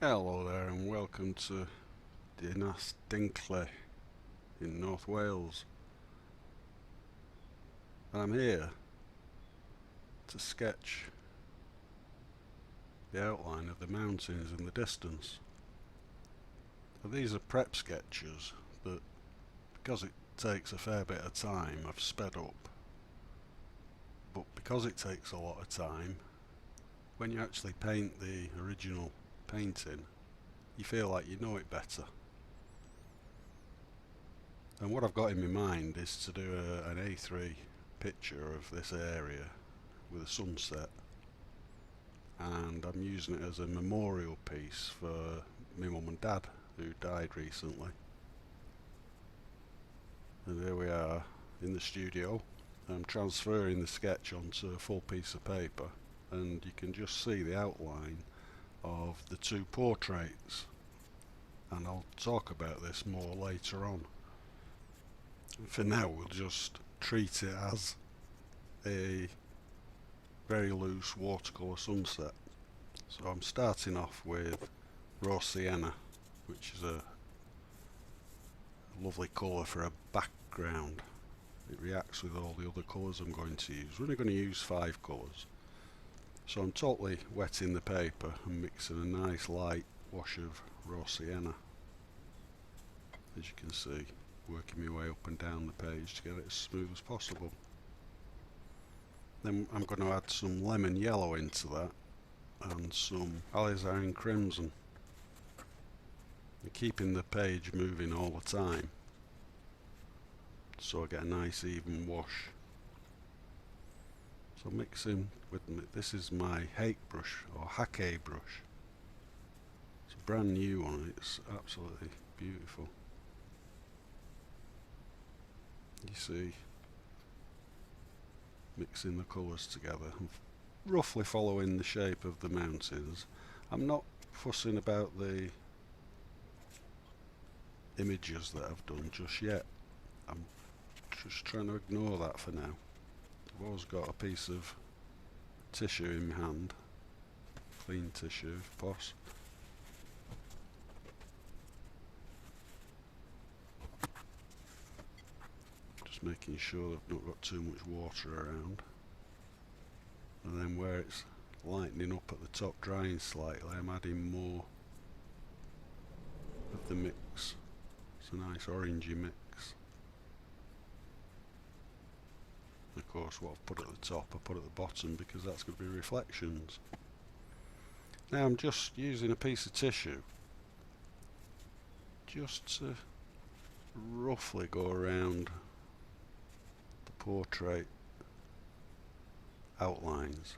Hello there and welcome to Dinas Dinkley in North Wales. I'm here to sketch the outline of the mountains in the distance. Now, these are prep sketches, but because it takes a fair bit of time I've sped up. But because it takes a lot of time, when you actually paint the original painting, you feel like you know it better. And what I've got in my mind is to do an A3 picture of this area with a sunset, and I'm using it as a memorial piece for my mum and dad who died recently. And here we are in the studio. I'm transferring the sketch onto a full piece of paper, and you can just see the outline of the two portraits, and I'll talk about this more later on. For now we'll just treat it as a very loose watercolour sunset. So I'm starting off with raw sienna, which is a lovely colour for a background. It reacts with all the other colours I'm going to use. We're only going to use 5 colours. So I'm totally wetting the paper and mixing a nice light wash of raw sienna. As you can see, working my way up and down the page to get it as smooth as possible. Then I'm going to add some lemon yellow into that and some alizarin crimson, and keeping the page moving all the time so I get a nice even wash. So mixing with this is my hake brush or hake brush. It's a brand new one. It's absolutely beautiful. You see, mixing the colours together and roughly following the shape of the mountains. I'm not fussing about the images that I've done just yet. I'm just trying to ignore that for now. I've always got a piece of tissue in my hand, clean tissue if possible. Just making sure I've not got too much water around. And then where it's lightening up at the top, drying slightly, I'm adding more of the mix. It's a nice orangey mix. Of course, what I've put at the top I put at the bottom because that's going to be reflections. Now I'm just using a piece of tissue just to roughly go around the portrait outlines.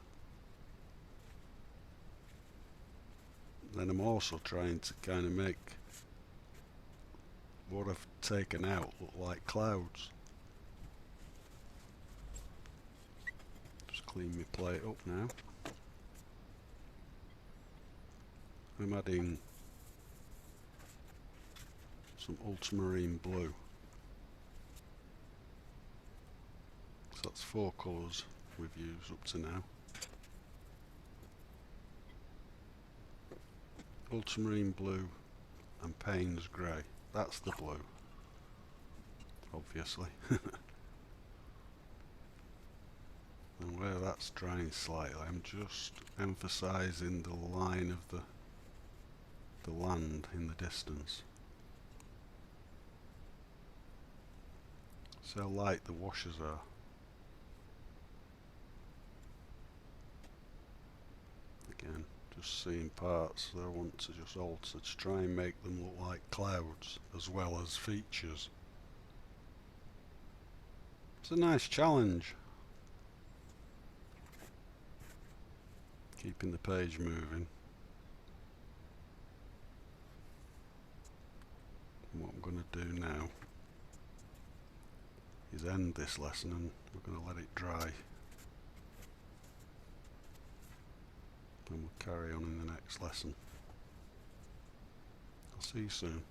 Then I'm also trying to kind of make what I've taken out look like clouds. Just clean my plate up now. I'm adding some ultramarine blue. So that's 4 colours we've used up to now. Ultramarine blue and Payne's grey. That's the blue, obviously. And where that's drying slightly, I'm just emphasising the line of the land in the distance. See how light the washes are. Again, just seeing parts that I want to just alter to try and make them look like clouds as well as features. It's a nice challenge. Keeping the page moving. And what I'm going to do now is end this lesson and we're going to let it dry. And we'll carry on in the next lesson. I'll see you soon.